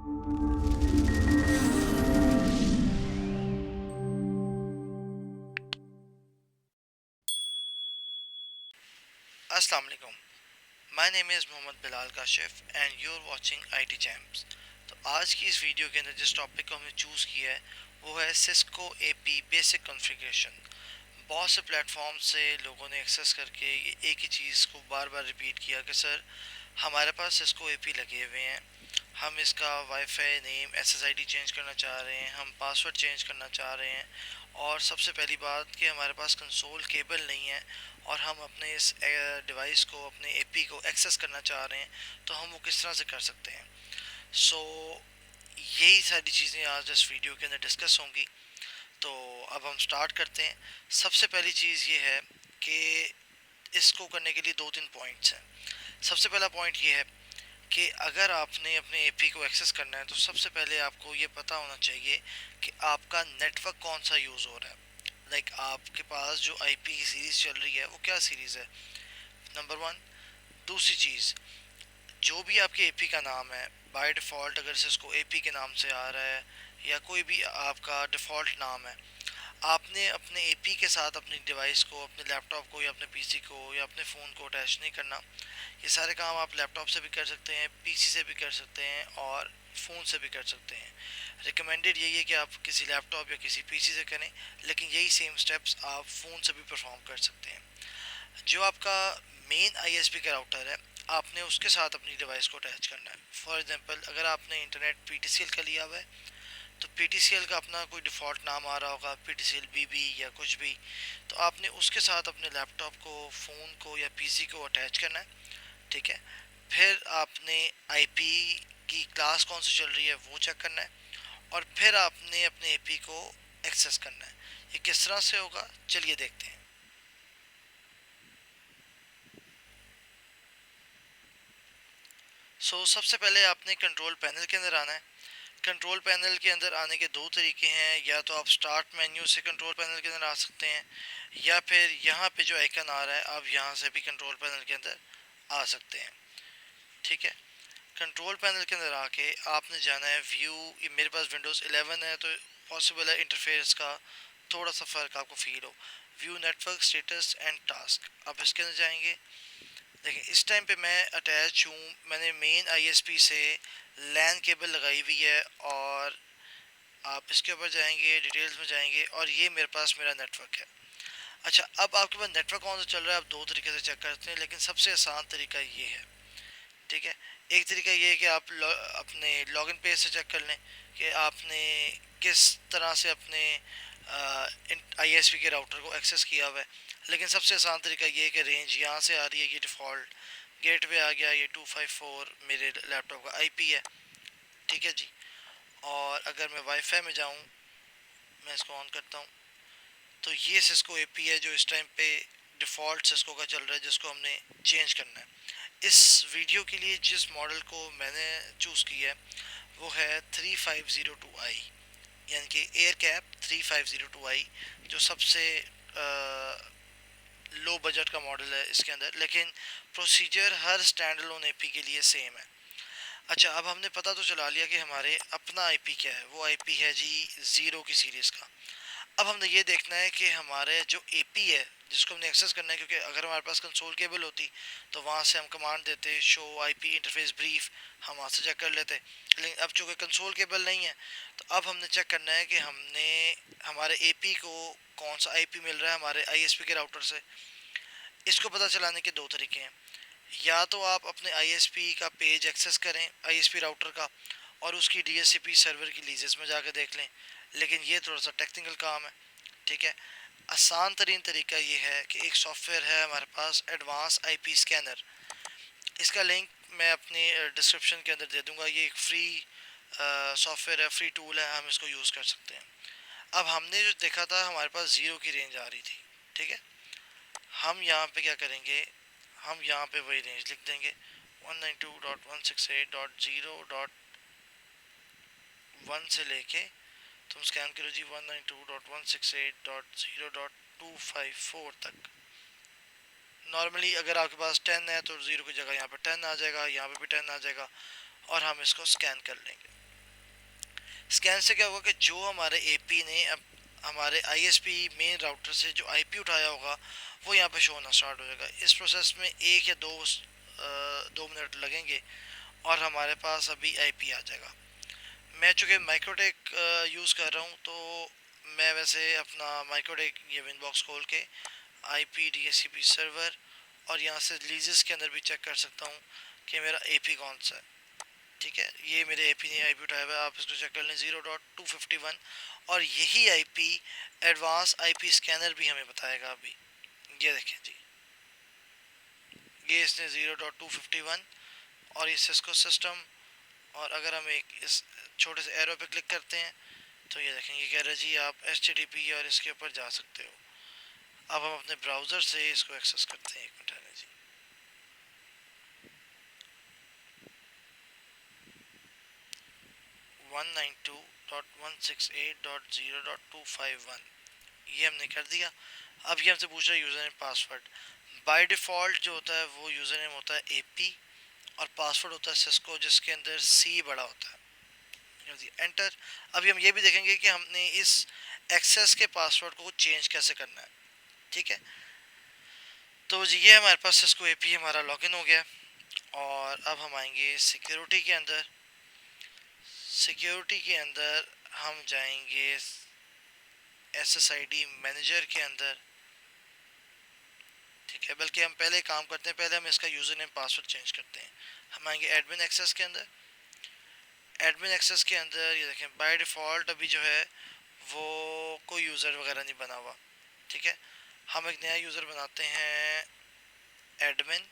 Assalamu alaikum. My name is Mohammad Bilal Kashif and you are watching IT Gems. तो आज की इस वीडियो के अंदर जिस टॉपिक को हमने चूज़ किया है वो है सिस्को AP बेसिक कॉन्फ़िगरेशन। बहुत से प्लेटफॉर्म से लोगों ने एक्सेस करके ये एक ही चीज़ को बार बार रिपीट किया कि सर हमारे पास सिस्को AP लगे हुए हैं, हम इसका वाईफाई नेम SSID चेंज करना चाह रहे हैं, हम पासवर्ड चेंज करना चाह रहे हैं, और सबसे पहली बात कि हमारे पास कंसोल केबल नहीं है और हम अपने इस डिवाइस को, अपने AP को एक्सेस करना चाह रहे हैं, तो हम वो किस तरह से कर सकते हैं। सो यही सारी चीज़ें आज इस वीडियो के अंदर डिस्कस होंगी। तो अब हम स्टार्ट करते हैं। सबसे पहली चीज़ ये है कि इसको करने के लिए दो तीन पॉइंट्स हैं। सबसे पहला पॉइंट ये है कि अगर आपने अपने AP को एक्सेस करना है तो सबसे पहले आपको ये पता होना चाहिए कि आपका नेटवर्क कौन सा यूज़ हो रहा है। आपके पास जो IP की सीरीज़ चल रही है वो क्या सीरीज़ है, नंबर वन। दूसरी चीज़, जो भी आपके AP का नाम है बाय डिफ़ॉल्ट, अगर से इसको AP के नाम से आ रहा है या कोई भी आपका डिफ़ॉल्ट नाम है, आपने अपने AP के साथ अपनी डिवाइस को, अपने लैपटॉप को या अपने PC को या अपने फ़ोन को अटैच नहीं करना। ये सारे काम आप लैपटॉप से भी कर सकते हैं, PC से भी कर सकते हैं और फ़ोन से भी कर सकते हैं। रिकमेंडेड यही है कि आप किसी लैपटॉप या किसी PC से करें, लेकिन यही सेम स्टेप्स आप फ़ोन से भी परफॉर्म कर सकते हैं। जो आपका मेन ISP का राउटर है, आपने उसके साथ अपनी डिवाइस को अटैच करना है। फॉर एग्जांपल, अगर आपने इंटरनेट PTCL का लिया हुआ है तो PTCL का अपना कोई डिफ़ॉल्ट नाम आ रहा होगा, PTCL BB या कुछ भी, तो आपने उसके साथ अपने लैपटॉप को, फ़ोन को या PC को अटैच करना है। ठीक है। फिर आपने IP की क्लास कौन सी चल रही है वो चेक करना है, और फिर आपने अपने AP को एक्सेस करना है। ये किस तरह से होगा, चलिए देखते हैं। सबसे पहले आपने कंट्रोल पैनल के अंदर आना है। कंट्रोल पैनल के अंदर आने के दो तरीके हैं, या तो आप स्टार्ट मेन्यू से कंट्रोल पैनल के अंदर आ सकते हैं, या फिर यहाँ पे जो आइकन आ रहा है आप यहाँ से भी कंट्रोल पैनल के अंदर आ सकते हैं। ठीक है। कंट्रोल पैनल के अंदर आके आपने जाना है व्यू। ये मेरे पास विंडोज़ 11 है तो पॉसिबल है इंटरफेस का थोड़ा सा फ़र्क आपको फील हो। View network status and task, आप इसके अंदर जाएंगे। देखिए इस टाइम पे मैं अटैच हूँ, मैंने मेन ISP से लैन केबल लगाई हुई है, और आप इसके ऊपर जाएंगे, डिटेल्स में जाएंगे, और ये मेरे पास मेरा नेटवर्क है। अच्छा, अब आपके पास नेटवर्क कौन सा चल रहा है आप दो तरीके से चेक करते हैं, लेकिन सबसे आसान तरीका ये है। ठीक है। एक तरीका ये है कि आप अपने लॉगिन पेज से चेक कर लें कि आपने किस तरह से अपने ISP के राउटर को एक्सेस किया हुआ है। लेकिन सबसे आसान तरीका ये है कि रेंज यहाँ से आ रही है, ये डिफ़ॉल्ट गेटवे आ गया, ये 254 मेरे लैपटॉप का IP है। ठीक है जी। और अगर मैं वाईफाई में जाऊँ, मैं इसको ऑन करता हूँ, तो ये सिस्को AP है जो इस टाइम पे डिफ़ॉल्ट सिस्को का चल रहा है, जिसको हमने चेंज करना है। इस वीडियो के लिए जिस मॉडल को मैंने चूज़ किया है वो है 3502i, यानी कि एयर कैप 3502i, जो सबसे लो बजट का मॉडल है इसके अंदर, लेकिन प्रोसीजर हर स्टैंड अलोन AP के लिए सेम है। अच्छा, अब हमने पता तो चला लिया कि हमारे अपना IP क्या है। वो IP है जी 0 की सीरीज़ का। अब हमने ये देखना है कि हमारे जो AP है जिसको हमने एक्सेस करना है, क्योंकि अगर हमारे पास कंसोल केबल होती तो वहाँ से हम कमांड देते शो IP इंटरफेस ब्रीफ, हम वहाँ से चेक कर लेते। लेकिन अब चूँकि कंसोल केबल नहीं है, तो अब हमने चेक करना है कि हमने हमारे AP को कौन सा IP मिल रहा है हमारे ISP के राउटर से। इसको पता चलाने के दो तरीके हैं। या तो आप अपने ISP का पेज एक्सेस करें, ISP राउटर का, और उसकी DHCP सर्वर की लीजेस में जाकर देख लें, लेकिन ये थोड़ा सा टेक्निकल काम है। ठीक है। आसान तरीन तरीका ये है कि एक सॉफ्टवेयर है हमारे पास, एडवांस IP स्कैनर। इसका लिंक मैं अपनी डिस्क्रिप्शन के अंदर दे दूंगा। ये एक फ्री सॉफ्टवेयर है, फ्री टूल है, हम इसको यूज़ कर सकते हैं। अब हमने जो देखा था हमारे पास 0 की रेंज आ रही थी। ठीक है। हम यहाँ पे क्या करेंगे, हम यहाँ पे वही रेंज लिख देंगे 192.168.0.1 से लेके, तुम स्कैन करो जी, 192.168.0.254 तक। नॉर्मली अगर आपके पास 10 है तो 0 की जगह यहाँ पे 10 आ जाएगा, यहाँ पे भी 10 आ जाएगा, और हम इसको स्कैन कर लेंगे। स्कैन से क्या होगा कि जो हमारे एपी ने अब हमारे आईएसपी मेन राउटर से जो आईपी उठाया होगा वो यहाँ पे शो होना स्टार्ट हो जाएगा। इस प्रोसेस में 1 या 2 मिनट लगेंगे और हमारे पास अभी आईपी आ जाएगा। मैं चूँकि माइक्रोटेक यूज़ कर रहा हूँ तो मैं वैसे अपना माइक्रोटेक ये विनबॉक्स खोल के आईपी डीएचसीपी सर्वर और यहाँ से लीजेस के अंदर भी चेक कर सकता हूँ कि मेरा एपी कौन सा है। ठीक है, ये मेरे आईपी ने आईपी उठाया हुआ है, आप इसको चेक कर लें 0.251। और यही आईपी एडवांस आईपी स्कैनर भी हमें बताएगा अभी। ये देखें जी, ये इसने 0.251 और ये सिस्को सिस्टम। और अगर हम एक इस छोटे से एरो पे क्लिक करते हैं तो ये देखें, ये कह रहा है जी आप HTTP और इसके ऊपर जा सकते हो। अब हम अपने ब्राउज़र से इसको एक्सेस करते हैं। एक मिनट है जी, 192.168.0.251 ये हमने कर दिया। अब ये हमसे पूछ रहा है user name password. By default जो होता है वो यूज़र नेम होता है AP और पासवर्ड होता है सिस्को जिसके अंदर C बड़ा होता है। एंटर। अभी हम ये भी देखेंगे कि हमने इस एक्सेस के पासवर्ड को चेंज कैसे करना है। ठीक है, तो जी ये हमारे पास सिस्को AP हमारा लॉगिन हो गया। और अब हम आएंगे सिक्योरिटी के अंदर। सिक्योरिटी के अंदर हम जाएंगे SSID मैनेजर के अंदर। ठीक है, बल्कि हम पहले काम करते हैं, पहले हम इसका यूज़र नेम पासवर्ड चेंज करते हैं। हम आएंगे एडमिन एक्सेस के अंदर। एडमिन एक्सेस के अंदर ये देखें बाय डिफ़ॉल्ट अभी जो है वो कोई यूज़र वगैरह नहीं बना हुआ। ठीक है, हम एक नया यूज़र बनाते हैं एडमिन।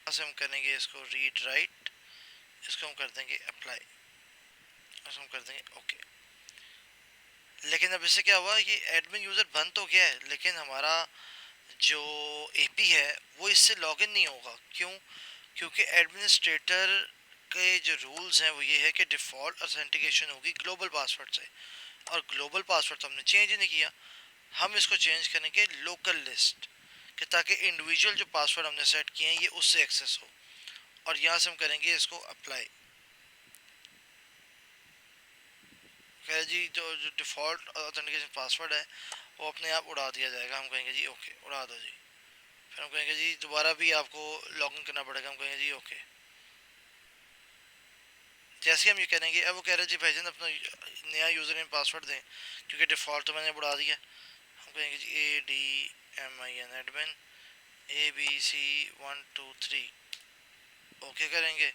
से हम करेंगे इसको रीड राइट, इसको हम कर देंगे अप्लाई और हम कर देंगे ओके। लेकिन अब इससे क्या हुआ, ये एडमिन यूज़र बन तो गया है लेकिन हमारा जो एपी है वो इससे लॉगिन नहीं होगा। क्यों? क्योंकि एडमिनिस्ट्रेटर के जो रूल्स हैं वो ये है कि डिफ़ॉल्ट ऑथेंटिकेशन होगी ग्लोबल पासवर्ड से, और ग्लोबल पासवर्ड तो हमने चेंज ही नहीं किया। हम इसको चेंज करेंगे लोकल लिस्ट कि ताकि इंडिविजुअल जो पासवर्ड हमने सेट किए हैं ये उससे एक्सेस हो। और यहाँ से हम करेंगे इसको अप्लाई। कह जी जो डिफ़ॉल्ट ऑथेंटिकेशन पासवर्ड है वो अपने आप उड़ा दिया जाएगा। हम कहेंगे जी ओके, उड़ा दो जी। फिर हम कहेंगे जी दोबारा भी आपको लॉगिन करना पड़ेगा। हम कहेंगे जी ओके। जैसे हम ये करेंगे अब वो कह रहे हैं जी भाईजान अपना नया यूज़र नेम पासवर्ड दें क्योंकि डिफ़ॉल्ट तो मैंने उड़ा दिया। हम कहेंगे जी ADMIN एडमिन ABC123 ओके करेंगे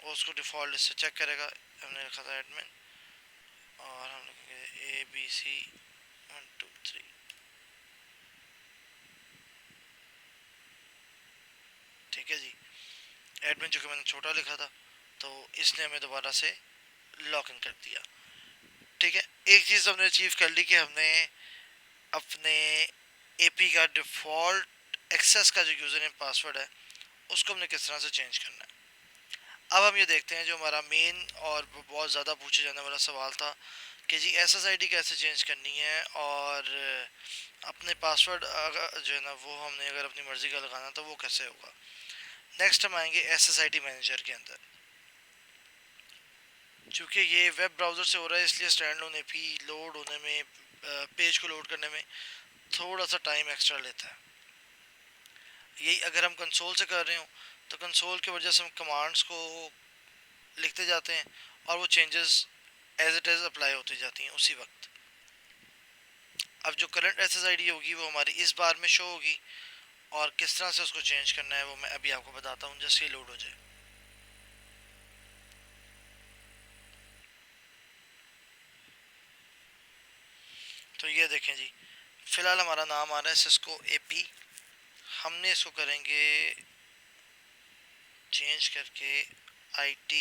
और उसको डिफ़ॉल्ट से चेक करेगा। हमने रखा था एडमिन और हम लिखेंगे ABC123। ठीक है जी, एडमिन जो कि मैंने छोटा लिखा था तो इसने हमें दोबारा से लॉगिन कर दिया। ठीक है, एक चीज़ हमने अचीव कर ली कि हमने अपने एपी का डिफ़ॉल्ट एक्सेस का जो यूज़र नेम पासवर्ड है उसको हमने किस तरह से चेंज करना है। अब हम ये देखते हैं जो हमारा मेन और बहुत ज़्यादा पूछे जाने वाला सवाल था कि जी SSID कैसे चेंज करनी है और अपने पासवर्ड अगर जो है ना वो हमने अगर अपनी मर्ज़ी का लगाना तो वो कैसे होगा। नेक्स्ट हम आएंगे SSID मैनेजर के अंदर। चूँकि ये वेब ब्राउज़र से हो रहा है इसलिए स्टैंड लोन एपी लोड होने में पेज को लोड करने में थोड़ा सा टाइम एक्स्ट्रा लेता है। यही अगर हम कंसोल से कर रहे हो तो कंसोल की वजह से हम कमांड्स को लिखते जाते हैं और वो changes as it is apply होती जाती हैं उसी वक्त। अब जो करंट SSID होगी वो हमारी इस बार में शो होगी और किस तरह से उसको चेंज करना है वो मैं अभी आपको बताता हूँ जैसे ही लोड हो जाए। तो ये देखें जी, फ़िलहाल हमारा नाम आ रहा है सिस्को AP। हमने इसको करेंगे चेंज करके IT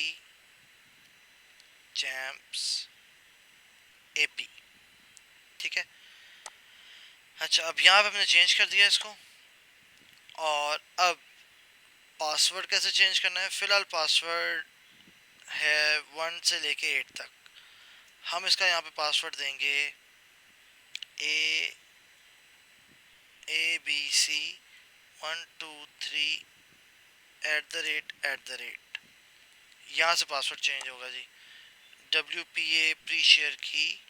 जैम्स AP। ठीक है, अच्छा अब यहाँ पे हमने चेंज कर दिया इसको। और अब पासवर्ड कैसे चेंज करना है। फ़िलहाल पासवर्ड है 1 से लेके 8 तक। हम इसका यहाँ पे पासवर्ड देंगे ABC123 @ यहाँ से पासवर्ड चेंज होगा जी, WPA प्री शेयर की,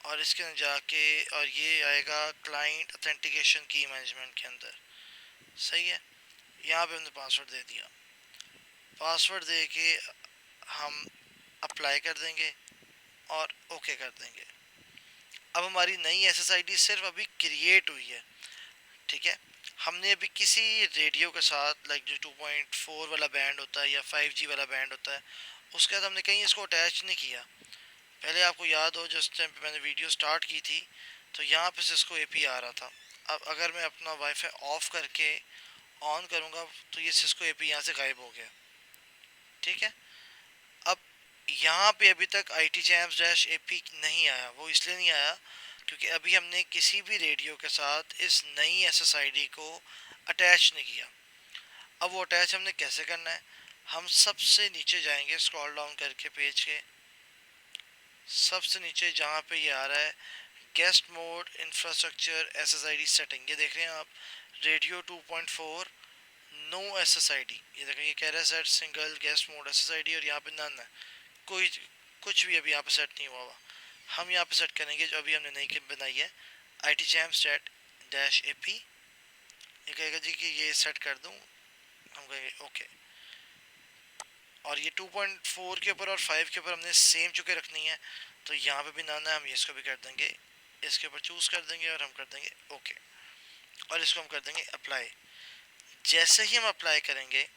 और इसके अंदर जाके और ये आएगा क्लाइंट ऑथेंटिकेशन की मैनेजमेंट के अंदर। सही है, यहाँ पे हमने पासवर्ड दे दिया। पासवर्ड दे के हम अप्लाई कर देंगे और ओके कर देंगे। अब हमारी नई SSID सिर्फ अभी क्रिएट हुई है, ठीक है। हमने अभी किसी रेडियो के साथ लाइक जो 2.4 वाला बैंड होता है या 5G वाला बैंड होता है, उसके साथ हमने कहीं इसको अटैच नहीं किया। पहले आपको याद हो जिस टाइम पे मैंने वीडियो स्टार्ट की थी, तो यहाँ पे सिस्को AP आ रहा था। अब अगर मैं अपना वाईफाई ऑफ करके ऑन करूँगा तो ये सिस्को AP यहाँ से गायब हो गया, ठीक है। अब यहाँ पे अभी तक ITJAMS-AP नहीं आया। वो इसलिए नहीं आया क्योंकि अभी हमने किसी भी रेडियो के साथ इस नई SSID को अटैच नहीं किया। अब वो अटैच हमने कैसे करना है, हम सबसे नीचे जाएंगे स्क्रॉल डाउन करके पेज के, सबसे नीचे जहाँ पे ये आ रहा है guest mode infrastructure SSID setting, ये देख रहे हैं आप, रेडियो 2.4 नो SSID, ये देखें ये कह रहा है set single guest mode SSID और यहाँ पे नन है, कोई कुछ भी अभी यहाँ पे सेट नहीं हुआ हुआ। हम यहाँ पे सेट करेंगे जो अभी हमने नई क्लिप बनाई है ITJAMS-AP, ये कहेगा जी कि ये सेट कर दूँ, हम कहेंगे ओके। और ये 2.4 के ऊपर और 5 के ऊपर हमने सेम चुके रखनी है, तो यहाँ पे भी नाना है, हम इसको भी कर देंगे, इसके ऊपर चूज कर देंगे और हम कर देंगे ओके, और इसको हम कर देंगे अप्लाई। जैसे ही हम अप्लाई करेंगे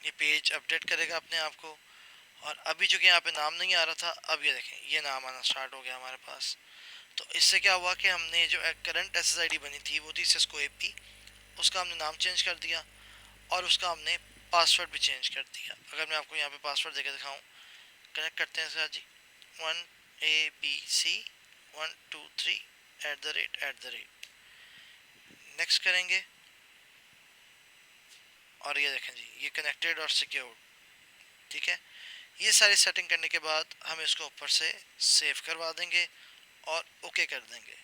ये पेज अपडेट करेगा अपने आप को। और अभी चूंकि यहाँ पे नाम नहीं आ रहा था, अब ये देखें ये नाम आना स्टार्ट हो गया हमारे पास। तो इससे क्या हुआ कि हमने जो करंट SSID बनी थी वो थी सिस्को AP, उसका हमने नाम चेंज कर दिया और उसका हमने पासवर्ड भी चेंज कर दिया। अगर मैं आपको यहाँ पे पासवर्ड देके दिखाऊँ, कनेक्ट करते हैं सर जी, 1ABC123 नेक्स्ट करेंगे और ये देखें जी ये कनेक्टेड और सिक्योर्ड, ठीक है। ये सारी सेटिंग करने के बाद हम इसको ऊपर से सेव करवा देंगे और ओके कर देंगे।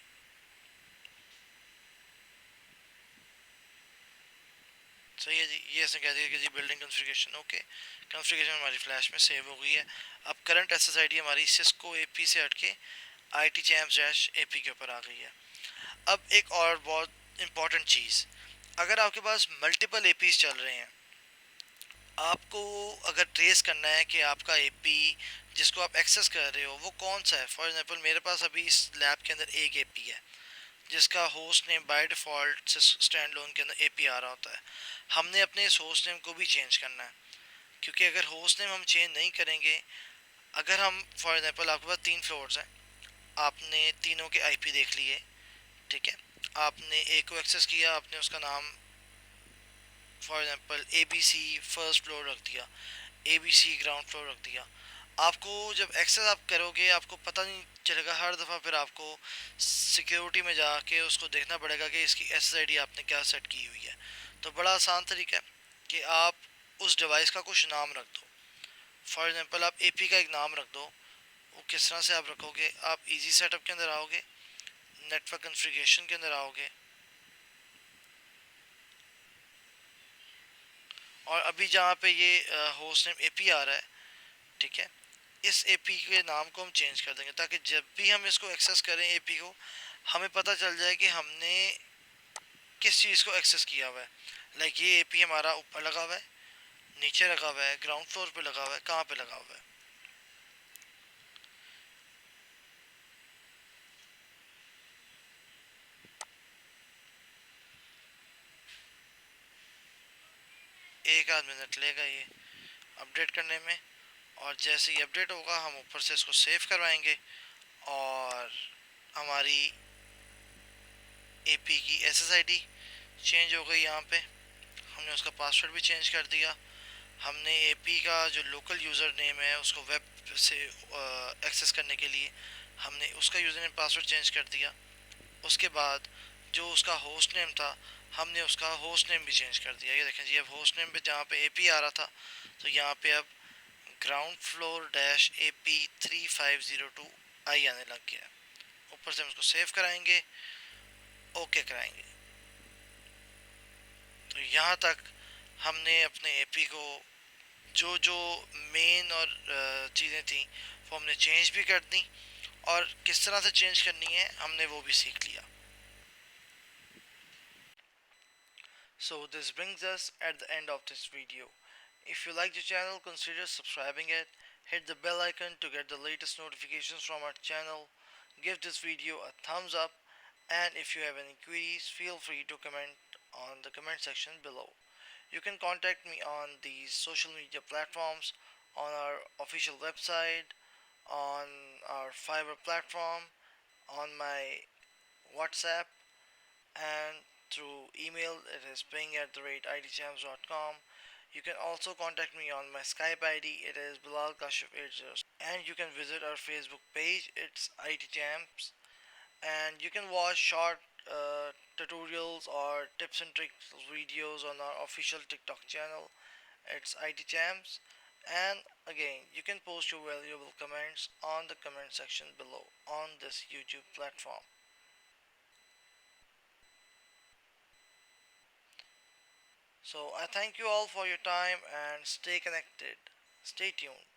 सही है जी, ये ऐसे कह दिया कि जी बिल्डिंग कॉन्फ़िगरेशन ओके, कॉन्फ़िगरेशन हमारी फ्लैश में सेव हो गई है। अब करंट SSID हमारी सिस्को AP से हट के ITJAMS-AP के ऊपर आ गई है। अब एक और बहुत इम्पॉर्टेंट चीज़, अगर आपके पास मल्टीपल APs चल रहे हैं, आपको अगर ट्रेस करना है कि आपका AP जिसको आप एक्सेस कर रहे हो वो कौन सा है। फॉर एग्जांपल मेरे पास अभी इस लैब के अंदर एक AP है जिसका host name by default stand loan के अंदर AP आ रहा होता है। हमने अपने इस होस्ट नेम को भी चेंज करना है, क्योंकि अगर होस्ट नेम हम चेंज नहीं करेंगे, अगर हम फॉर एग्जांपल आपके पास 3 फ्लोर्स हैं, आपने तीनों के IP देख लिए, ठीक है। आपने एक को एक्सेस किया, आपने उसका नाम for example ABC first floor रख दिया, ABC ग्राउंड फ्लोर रख दिया। आपको जब एक्सेस आप करोगे आपको पता नहीं चलेगा, हर दफ़ा फिर आपको सिक्योरिटी में जाके उसको देखना पड़ेगा कि इसकी SSID आपने क्या सेट की हुई है। तो बड़ा आसान तरीका है कि आप उस डिवाइस का कुछ नाम रख दो। फॉर एग्जांपल आप AP का एक नाम रख दो। वो किस तरह से आप रखोगे, आप इजी सेटअप के अंदर आओगे, नेटवर्क कॉन्फ़िगरेशन के अंदर आओगे और अभी जहाँ पे ये होस्ट नेम AP आ रहा है, ठीक है, इस AP के नाम को हम चेंज कर देंगे ताकि जब भी हम इसको एक्सेस करें AP को, हमें पता चल जाए कि हमने किस चीज़ को एक्सेस किया हुआ है। लाइक ये AP हमारा ऊपर लगा हुआ है, नीचे लगा हुआ है, ग्राउंड फ्लोर पे लगा हुआ है, कहाँ पे लगा हुआ है। एक आध मिनट लेगा ये अपडेट करने में, और जैसे ही अपडेट होगा हम ऊपर से इसको सेव करवाएंगे और हमारी AP की SSID चेंज हो गई। यहाँ पे हमने उसका पासवर्ड भी चेंज कर दिया। हमने AP का जो लोकल यूज़र नेम है उसको वेब से एक्सेस करने के लिए हमने उसका यूज़र नेम पासवर्ड चेंज कर दिया। उसके बाद जो उसका होस्ट नेम था हमने उसका होस्ट नेम भी चेंज कर दिया। ये देखें जी अब होस्ट नेम पे जहाँ पे AP आ रहा था तो यहाँ पे अब ग्राउंड फ्लोर डैश AP3502 आई आने लग गया। ऊपर से हम उसको सेव कराएंगे, ओके कराएंगे। तो यहाँ तक हमने अपने AP को जो जो मेन और चीज़ें थी वो हमने चेंज भी कर दी, और किस तरह से चेंज करनी है हमने वो भी सीख लिया. So this brings us at the end of this video. If you like the channel, consider subscribing it. Hit the bell icon to get the latest notifications from our channel. Give this video a thumbs up, and if you have any queries, feel free to comment on the comment section below. You can contact me on these social media platforms, on our official website, on our Fiverr platform, on my WhatsApp, and through email. It is ping@idjams.com. You can also contact me on my Skype ID. It is Bilal Kashif 80, and you can visit our Facebook page. It's IT Jams, and you can watch short tutorials or tips and tricks videos on our official TikTok channel. It's IT Jams, and again, you can post your valuable comments on the comment section below on this YouTube platform. So I thank you all for your time and stay connected. Stay tuned.